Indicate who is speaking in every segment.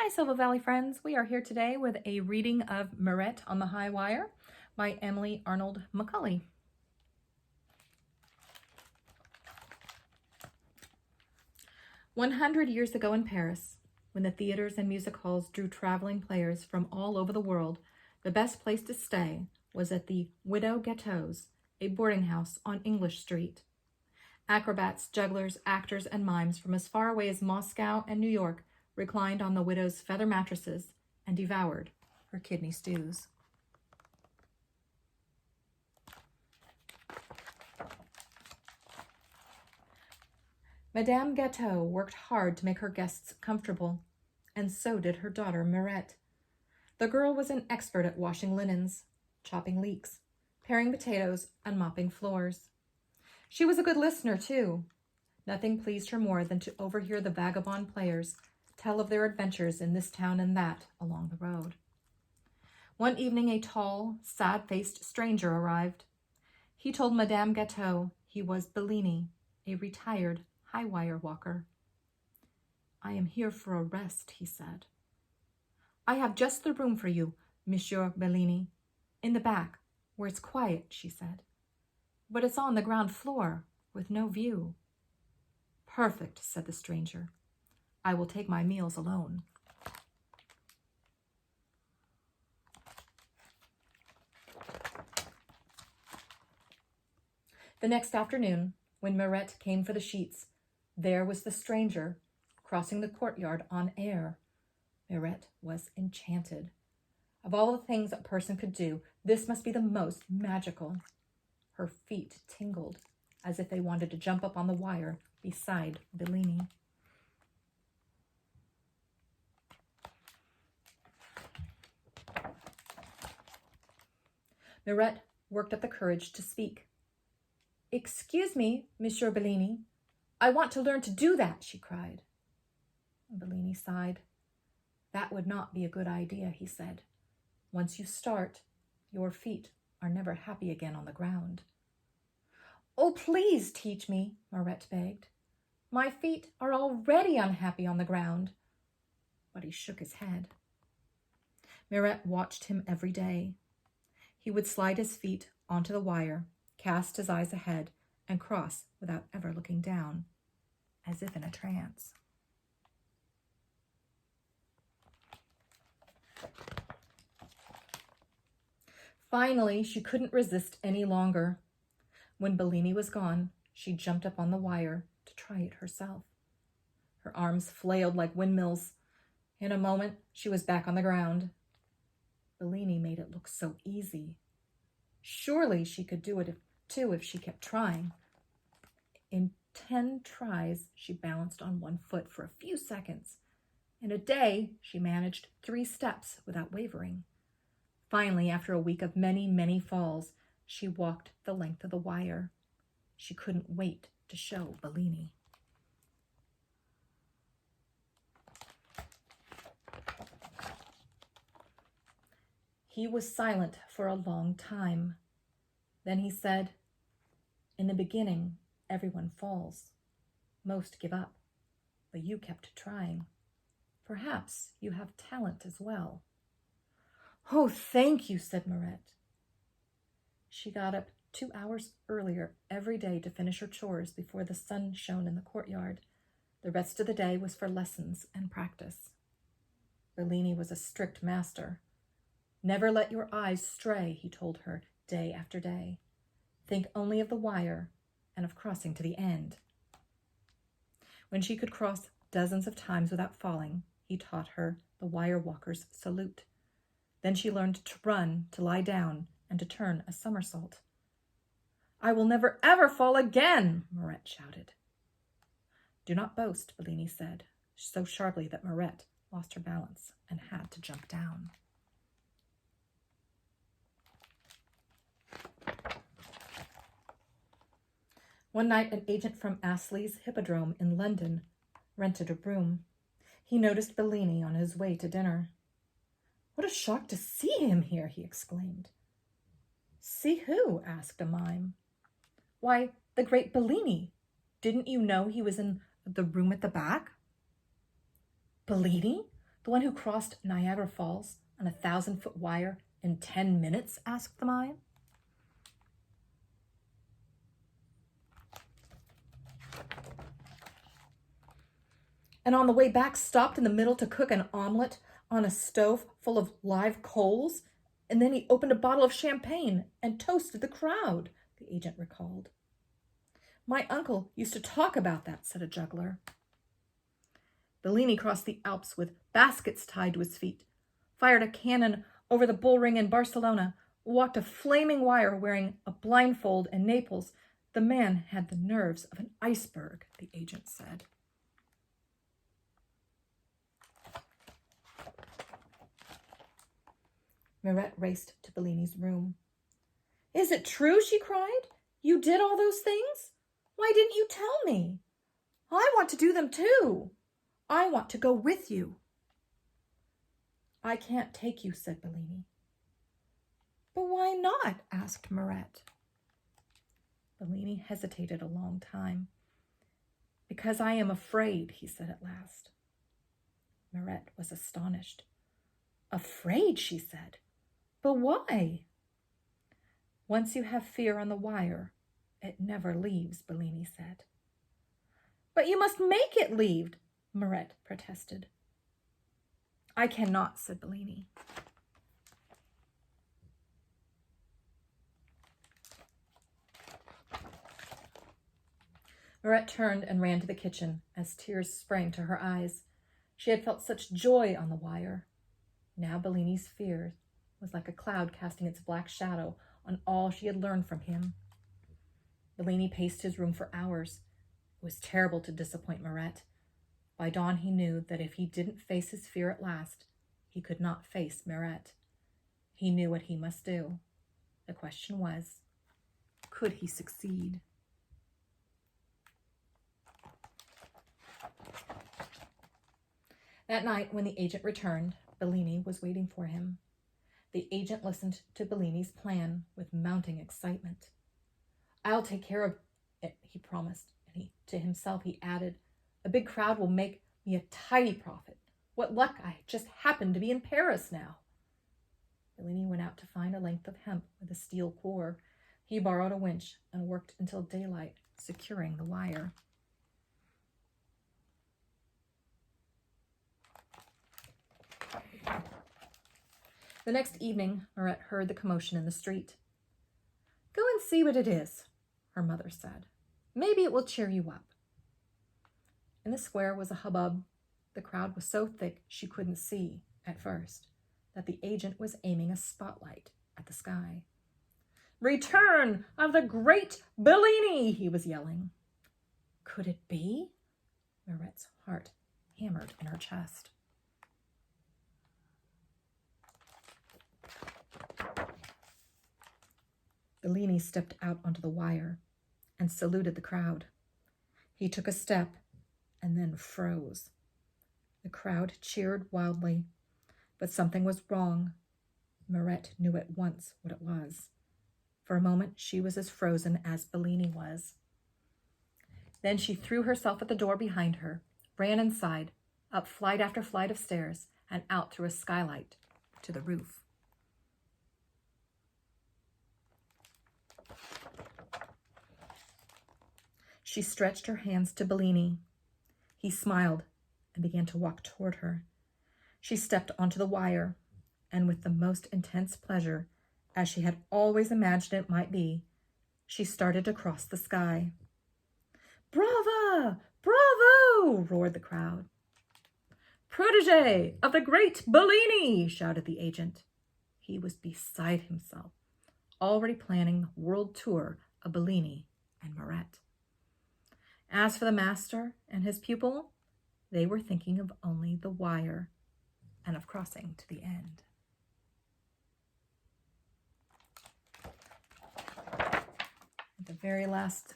Speaker 1: Hi, Silva Valley friends. We are here today with a reading of Mirette on the High Wire by Emily Arnold McCulley. "100 years ago in Paris, when the theaters and music halls drew traveling players from all over the world, the best place to stay was at the Widow Gâteau's, a boarding house on English Street. Acrobats, jugglers, actors, and mimes from as far away as Moscow and New York reclined on the widow's feather mattresses and devoured her kidney stews. Madame Gâteau worked hard to make her guests comfortable, and so did her daughter Mirette. The girl was an expert at washing linens, chopping leeks, paring potatoes, and mopping floors. She was a good listener, too. Nothing pleased her more than to overhear the vagabond players tell of their adventures in this town and that along the road. One evening a tall, sad-faced stranger arrived. He told Madame Gâteau he was Bellini, a retired high-wire walker. "I am here for a rest," he said. "I have just the room for you, Monsieur Bellini. In the back, where it's quiet," she said. "But it's on the ground floor, with no view." "Perfect," said the stranger. "I will take my meals alone." The next afternoon, when Mirette came for the sheets, there was the stranger crossing the courtyard on air. Mirette was enchanted. Of all the things a person could do, this must be the most magical. Her feet tingled as if they wanted to jump up on the wire beside Bellini. Mirette worked up the courage to speak. "Excuse me, Monsieur Bellini. I want to learn to do that," she cried. Bellini sighed. "That would not be a good idea," he said. "Once you start, your feet are never happy again on the ground." "Oh, please teach me," Mirette begged. "My feet are already unhappy on the ground." But he shook his head. Mirette watched him every day. He would slide his feet onto the wire, cast his eyes ahead, and cross without ever looking down, as if in a trance. Finally, she couldn't resist any longer. When Bellini was gone, she jumped up on the wire to try it herself. Her arms flailed like windmills. In a moment, she was back on the ground. Bellini made it look so easy. Surely she could do it too if she kept trying. In 10 tries, she balanced on one foot for a few seconds. In a day, she managed 3 steps without wavering. Finally, after a week of many, many falls, she walked the length of the wire. She couldn't wait to show Bellini. He was silent for a long time. Then he said, "In the beginning, everyone falls. Most give up, but you kept trying. Perhaps you have talent as well." "Oh, thank you," said Mirette. She got up 2 hours earlier every day to finish her chores before the sun shone in the courtyard. The rest of the day was for lessons and practice. Bellini was a strict master. "Never let your eyes stray," he told her day after day. "Think only of the wire and of crossing to the end." When she could cross dozens of times without falling, he taught her the wire walker's salute. Then she learned to run, to lie down, and to turn a somersault. "I will never, ever fall again," Mirette shouted. "Do not boast," Bellini said, so sharply that Mirette lost her balance and had to jump down. One night, an agent from Astley's Hippodrome in London rented a room. He noticed Bellini on his way to dinner. "What a shock to see him here," he exclaimed. "See who?" asked a mime. "Why, the great Bellini. Didn't you know he was in the room at the back?" "Bellini? The one who crossed Niagara Falls on a 1,000-foot wire in 10 minutes? Asked the mime. And on the way back stopped in the middle to cook an omelet on a stove full of live coals, and then he opened a bottle of champagne and toasted the crowd, the agent recalled. My uncle used to talk about that, said a juggler. Bellini crossed the Alps with baskets tied to his feet, fired a cannon over the bull ring in Barcelona, walked a flaming wire wearing a blindfold in Naples. The man had the nerves of an iceberg, the agent said. Mirette raced to Bellini's room. Is it true? She cried. You did all those things? Why didn't you tell me? I want to do them too. I want to go with you. I can't take you, said Bellini. But why not? Asked Mirette. Bellini hesitated a long time. Because I am afraid, he said at last. Mirette was astonished. Afraid, she said. But why? Once you have fear on the wire, it never leaves, Bellini said. But you must make it leave, Mirette protested. I cannot, said Bellini. Mirette turned and ran to the kitchen as tears sprang to her eyes. She had felt such joy on the wire. Now Bellini's fear was like a cloud casting its black shadow on all she had learned from him. Bellini paced his room for hours. It was terrible to disappoint Mirette. By dawn he knew that if he didn't face his fear at last, he could not face Mirette. He knew what he must do. The question was, could he succeed? That night, when the agent returned, Bellini was waiting for him. The agent listened to Bellini's plan with mounting excitement. I'll take care of it, he promised, and to himself he added, a big crowd will make me a tidy profit. What luck, I just happen to be in Paris now. Bellini went out to find a length of hemp with a steel core. He borrowed a winch and worked until daylight, securing the wire. The next evening, Mirette heard the commotion in the street. Go and see what it is, her mother said. Maybe it will cheer you up. In the square was a hubbub. The crowd was so thick she couldn't see, at first, that the agent was aiming a spotlight at the sky. Return of the great Bellini, he was yelling. Could it be? Mirette's heart hammered in her chest. Bellini stepped out onto the wire and saluted the crowd. He took a step and then froze. The crowd cheered wildly, but something was wrong. Mirette knew at once what it was. For a moment, she was as frozen as Bellini was. Then she threw herself at the door behind her, ran inside, up flight after flight of stairs, and out through a skylight to the roof. She stretched her hands to Bellini. He smiled and began to walk toward her. She stepped onto the wire, and with the most intense pleasure, as she had always imagined it might be, she started to cross the sky. Brava! Bravo! Roared the crowd. Protégé of the great Bellini! Shouted the agent. He was beside himself, already planning the world tour of Bellini and Mirette. As for the master and his pupil, they were thinking of only the wire and of crossing to the end. The very last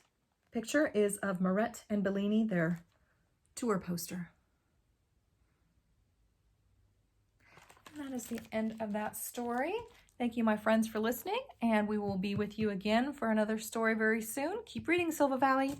Speaker 1: picture is of Mirette and Bellini, their tour poster. And that is the end of that story. Thank you, my friends, for listening, and we will be with you again for another story very soon. Keep reading, Silva Valley.